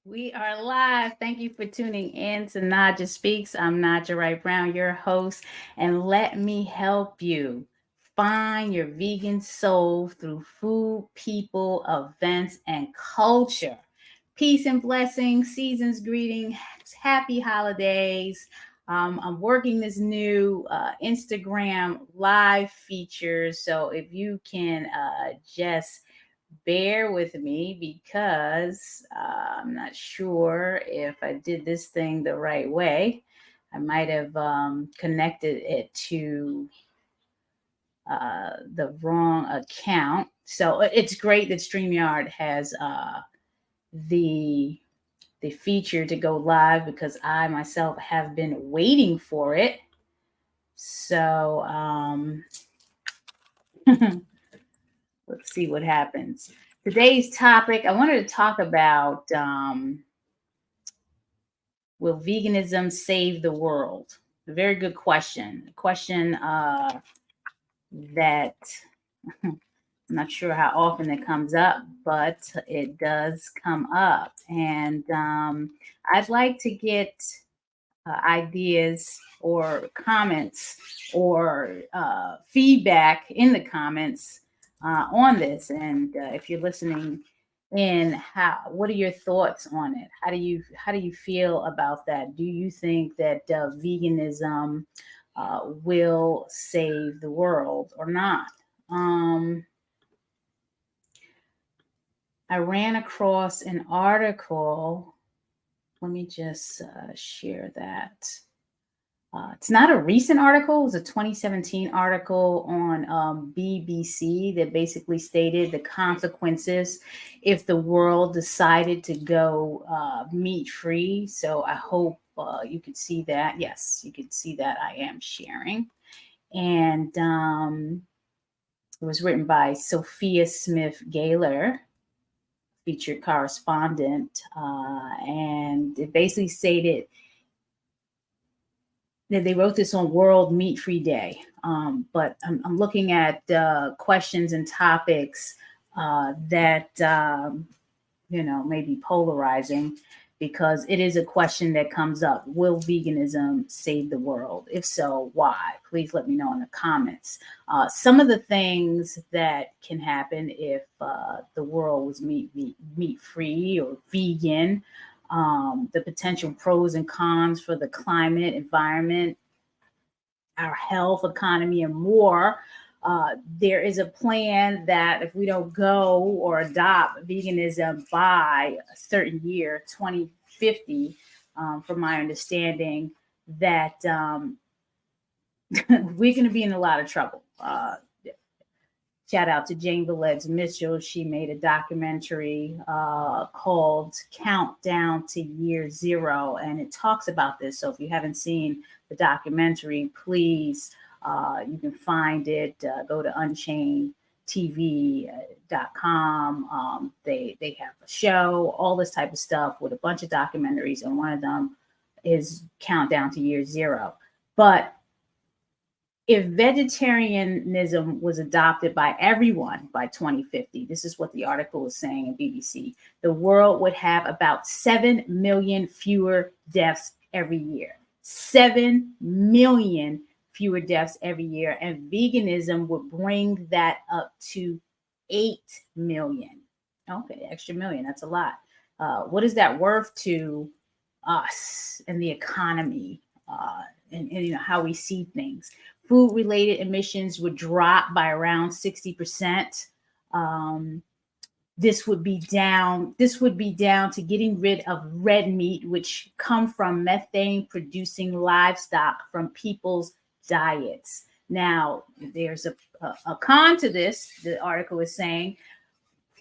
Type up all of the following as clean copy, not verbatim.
We are live. Thank you for tuning in to Naijha Speaks. I'm Naijha Wright Brown, your host, and let me help you find your vegan soul through food, people, events, and culture. Peace and blessings, seasons greetings, happy holidays. I'm working this new Instagram live feature. So if you can just bear with me because I'm not sure if I did this thing the right way. I might have connected it to the wrong account. So it's great that StreamYard has the the feature to go live because I myself have been waiting for it. So let's see what happens. Today's topic, I wanted to talk about will veganism save the world? A very good question. A question that I'm not sure how often it comes up, but it does come up. And I'd like to get ideas or comments or feedback in the comments on this. And if you're listening in, how what are your thoughts on it? How do you feel about that? Do you think that veganism will save the world or not? Um, I ran across an article. Let me just share that. It's not a recent article. It was a 2017 article on BBC that basically stated the consequences if the world decided to go meat free. So I hope you could see that. Yes, you could see that I am sharing. And it was written by Sophia Smith Gaylor, featured correspondent. And it basically stated they wrote this on World Meat Free Day. But I'm looking at questions and topics that may be polarizing because it is a question that comes up. Will veganism save the world? If so, why? Please let me know in the comments. Some of the things that can happen if the world was meat free or vegan, the potential pros and cons for the climate, environment, our health, economy, and more. There is a plan that if we don't go or adopt veganism by a certain year, 2050, from my understanding, that we're going to be in a lot of trouble. Shout out to Jane Velez Mitchell. She made a documentary called Countdown to Year Zero, and it talks about this. So if you haven't seen the documentary, please, you can find it. Go to unchainedtv.com. They have a show, all this type of stuff with a bunch of documentaries, and one of them is Countdown to Year Zero. But if vegetarianism was adopted by everyone by 2050, this is what the article is saying in BBC, the world would have about 7 million fewer deaths every year. 7 million fewer deaths every year. And veganism would bring that up to 8 million. Okay, extra million, that's a lot. What is that worth to us and the economy and how we see things? Food related emissions would drop by around 60%. Um, this would be down to getting rid of red meat, which come from methane producing livestock from people's diets. Now, there's a con to this. The article is saying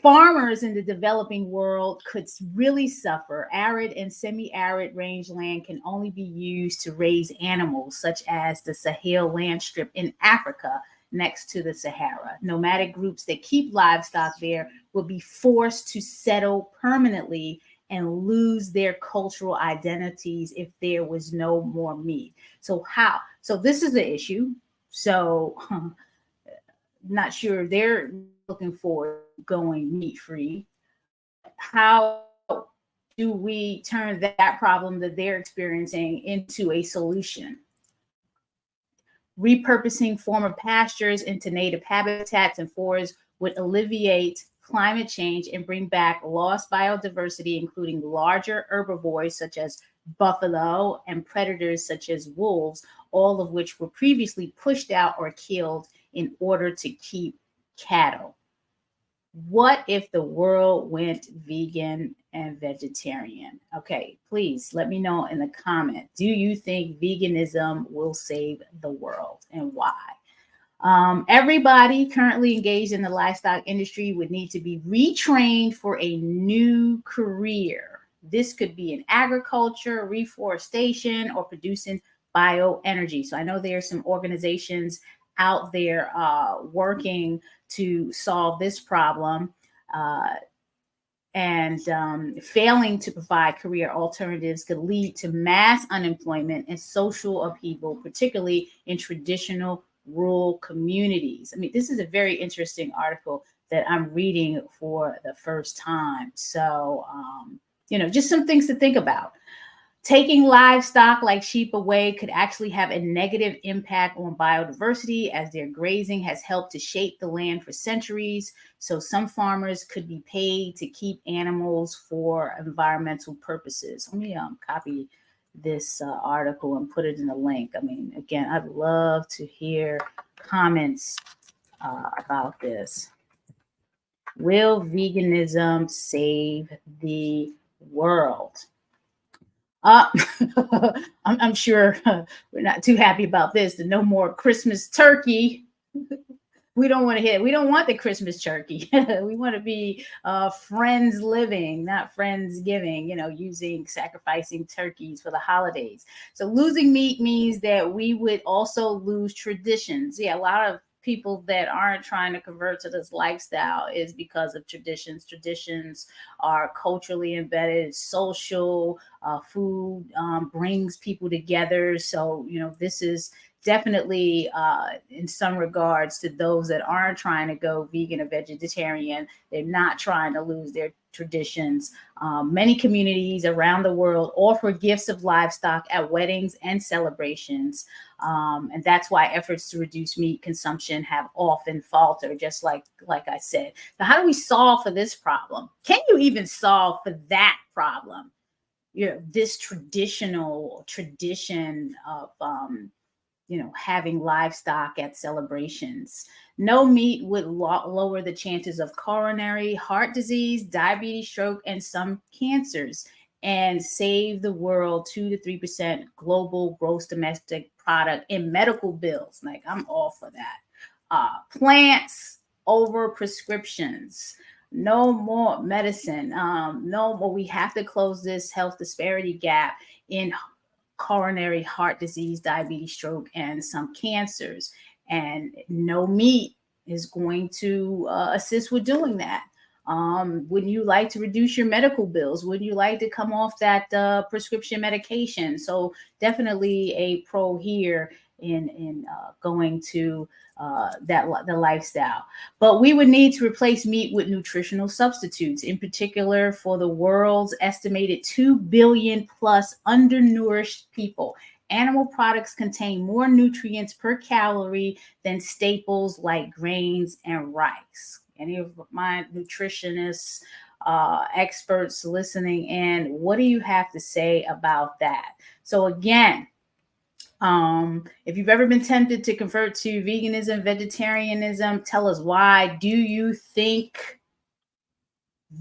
farmers in the developing world could really suffer. Arid and semi-arid rangeland can only be used to raise animals, such as the Sahel land strip in Africa next to the Sahara. Nomadic groups that keep livestock there will be forced to settle permanently and lose their cultural identities if there was no more meat. So how? So this is the issue. So not sure they're looking forward to going meat free, but how do we turn that problem that they're experiencing into a solution? Repurposing former pastures into native habitats and forests would alleviate climate change and bring back lost biodiversity, including larger herbivores such as buffalo and predators such as wolves, all of which were previously pushed out or killed in order to keep cattle. What if the world went vegan and vegetarian? Okay, please let me know in the comment. Do you think veganism will save the world, and why? Everybody currently engaged in the livestock industry would need to be retrained for a new career. This could be in agriculture, reforestation, or producing bioenergy. So I know there are some organizations out there working to solve this problem, and failing to provide career alternatives could lead to mass unemployment and social upheaval, particularly in traditional rural communities. I mean, this is a very interesting article that I'm reading for the first time. So, just some things to think about. Taking livestock like sheep away could actually have a negative impact on biodiversity, as their grazing has helped to shape the land for centuries. So some farmers could be paid to keep animals for environmental purposes. Let me copy this article and put it in the link. I mean, again, I'd love to hear comments about this. Will veganism save the world? I'm sure we're not too happy about this. The no more Christmas turkey. We don't want to hit. We don't want the Christmas turkey. We want to be friends living, not friends giving. Sacrificing turkeys for the holidays. So losing meat means that we would also lose traditions. Yeah, a lot of people that aren't trying to convert to this lifestyle is because of traditions. Traditions are culturally embedded, social. Food brings people together. So, this is definitely in some regards to those that aren't trying to go vegan or vegetarian. They're not trying to lose their traditions. Many communities around the world offer gifts of livestock at weddings and celebrations. And that's why efforts to reduce meat consumption have often faltered, just like I said. So how do we solve for this problem? Can you even solve for that problem? This tradition of having livestock at celebrations. No meat would lower the chances of coronary heart disease, diabetes, stroke, and some cancers, and save the world 2 to 3% global gross domestic product in medical bills. Like, I'm all for that. Plants over prescriptions. No more medicine. No more. We have to close this health disparity gap in coronary heart disease, diabetes, stroke, and some cancers. And no meat is going to assist with doing that. Wouldn't you like to reduce your medical bills? Wouldn't you like to come off that prescription medication? So definitely a pro here in going to the lifestyle. But we would need to replace meat with nutritional substitutes, in particular for the world's estimated 2 billion plus undernourished people. Animal products contain more nutrients per calorie than staples like grains and rice. Any of my nutritionists, experts listening in, what do you have to say about that? So again, if you've ever been tempted to convert to veganism, vegetarianism, tell us why. Do you think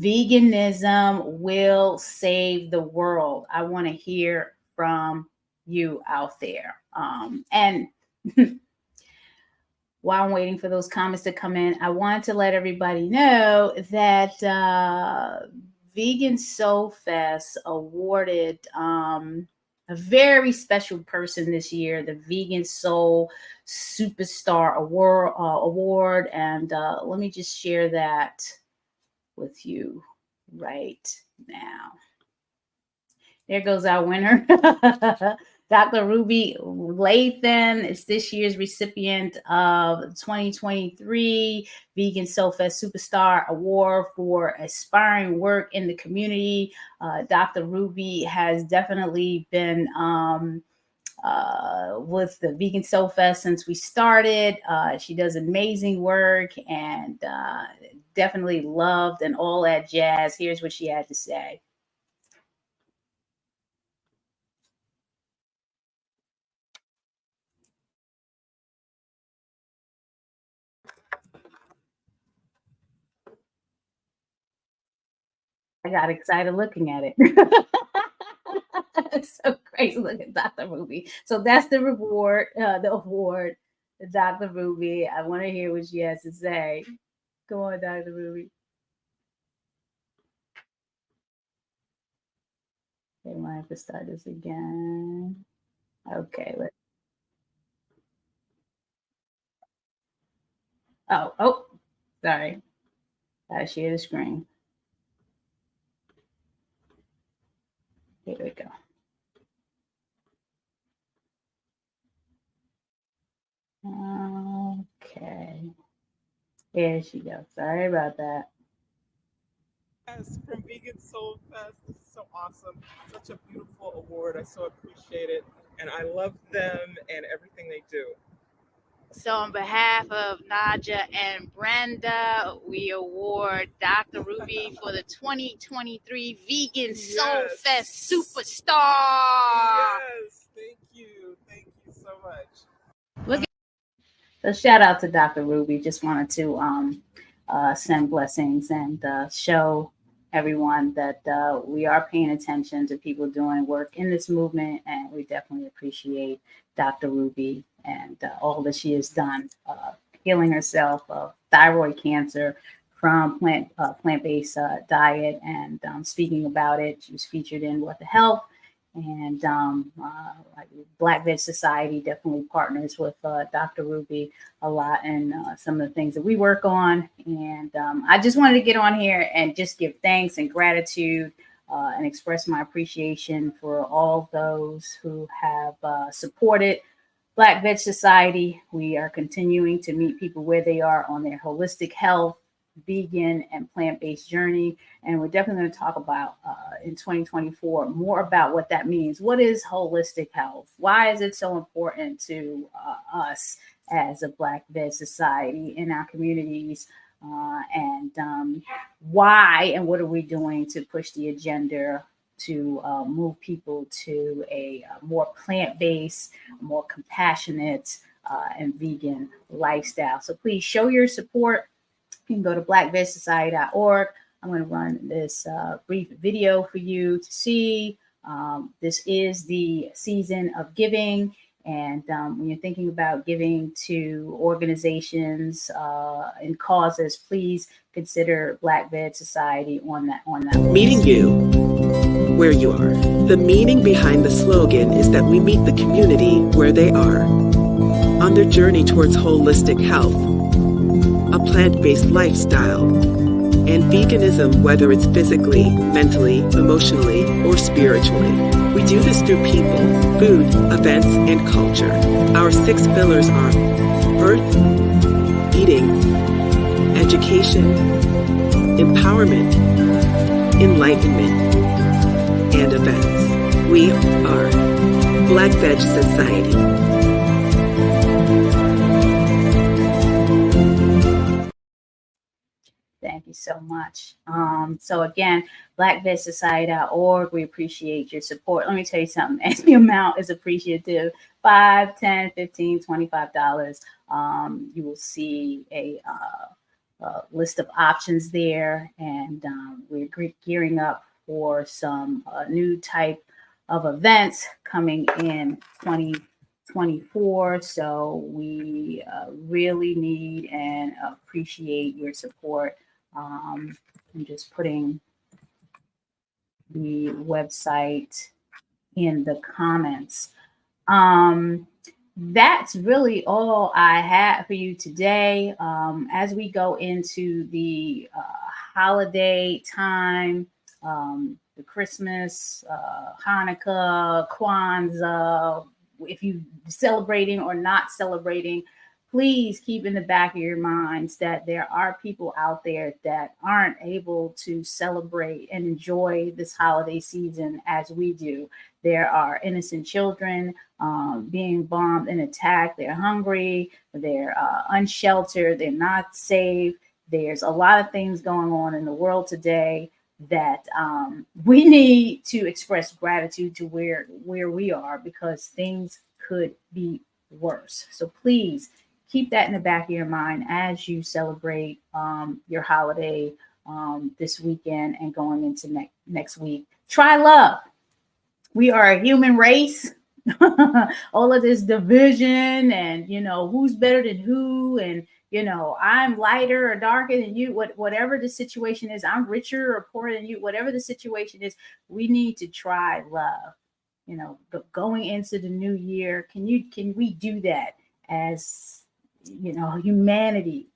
veganism will save the world? I want to hear from you out there. And while I'm waiting for those comments to come in, I want to let everybody know that Vegan Soul Fest awarded a very special person this year, the Vegan Soul Superstar Award. And let me just share that with you right now. There goes our winner. Dr. Ruby Lathan is this year's recipient of 2023 Vegan SoFest Superstar Award for aspiring work in the community. Dr. Ruby has definitely been with the Vegan Soul Fest since we started. She does amazing work and definitely loved and all that jazz. Here's what she had to say. I got excited looking at it. It's so crazy looking, Dr. Ruby. So that's the reward, the award, Dr. Ruby. I want to hear what she has to say. Go on, Dr. Ruby. Okay, might have to start this again. Okay, let's. Oh, sorry. Gotta share the screen. Here we go. Okay. There she goes. Sorry about that. Yes, from Vegan Soul Fest. This is so awesome. Such a beautiful award. I so appreciate it. And I love them and everything they do. So on behalf of Naijha and Brenda, we award Dr. Ruby for the 2023 Vegan Soul Fest Superstar. Yes, thank you. Thank you so much. Look. So shout out to Dr. Ruby. Just wanted to send blessings and show everyone that we are paying attention to people doing work in this movement, and we definitely appreciate Dr. Ruby and all that she has done, healing herself of thyroid cancer from plant-based diet, and speaking about it. She was featured in What the Health, and Black Veg Society definitely partners with Dr. Ruby a lot, and some of the things that we work on. And I just wanted to get on here and just give thanks and gratitude and express my appreciation for all those who have supported Black Veg Society. We are continuing to meet people where they are on their holistic health, vegan, and plant-based journey. And we're definitely going to talk about in 2024 more about what that means. What is holistic health? Why is it so important to us as a Black Veg Society in our communities? And why and what are we doing to push the agenda to move people to a more plant-based, more compassionate, and vegan lifestyle? So please show your support. You can go to blackvegsociety.org. I'm going to run this brief video for you to see. This is the season of giving. And when you're thinking about giving to organizations and causes, please consider Black Veg Society on that. Meeting you where you are. The meaning behind the slogan is that we meet the community where they are on their journey towards holistic health, a plant-based lifestyle, and veganism, whether it's physically, mentally, emotionally, or spiritually. We do this through people, food, events, and culture. Our 6 pillars are earth, eating, education, empowerment, enlightenment, and events. We are Black Veg Society. Thank you so much. So again, blackvegsociety.org. We appreciate your support. Let me tell you something. Any amount is appreciative. $5, $10, $15, $25. You will see a list of options there, and we're gearing up for some new type of events coming in 2024. So we really need and appreciate your support. I'm just putting the website in the comments. That's really all I had for you today. As we go into the holiday time, the Christmas, Hanukkah, Kwanzaa, if you celebrating or not celebrating, please keep in the back of your minds that there are people out there that aren't able to celebrate and enjoy this holiday season as we do. There are innocent children being bombed and attacked. They're hungry. They're unsheltered. They're not safe. There's a lot of things going on in the world today that we need to express gratitude to where we are, because things could be worse. So please keep that in the back of your mind as you celebrate your holiday this weekend and going into next week. Try love. We are a human race. All of this division and, who's better than who, and, I'm lighter or darker than you, whatever the situation is, I'm richer or poorer than you, whatever the situation is, we need to try love. Going into the new year, can we do that as, humanity,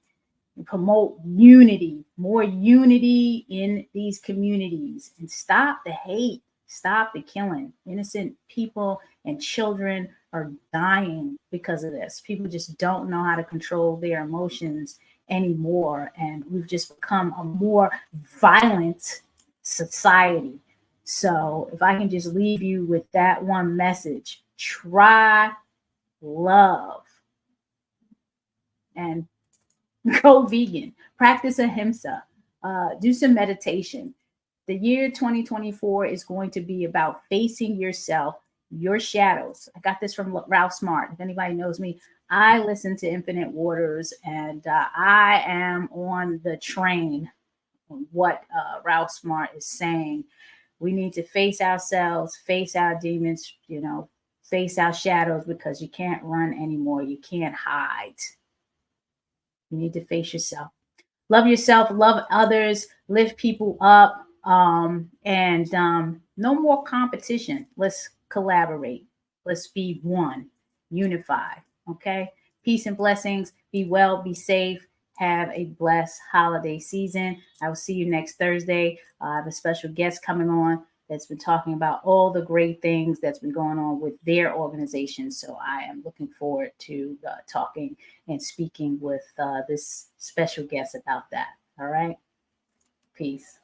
promote unity, more unity in these communities, and stop the hate, stop the killing. Innocent people and children are dying because of this. People just don't know how to control their emotions anymore, and we've just become a more violent society. So if I can just leave you with that one message, try love and go vegan, practice ahimsa, do some meditation. The year 2024 is going to be about facing yourself, your shadows. I got this from Ralph Smart. If anybody knows me, I listen to Infinite Waters, and I am on the train on what Ralph Smart is saying. We need to face ourselves, face our demons, face our shadows, because you can't run anymore. You can't hide. You need to face yourself. Love yourself, love others, lift people up, and no more competition. Let's collaborate. Let's be one, unify. Okay? Peace and blessings. Be well, be safe. Have a blessed holiday season. I will see you next Thursday. I have a special guest coming on that's been talking about all the great things that's been going on with their organization. So I am looking forward to talking and speaking with this special guest about that. All right. Peace.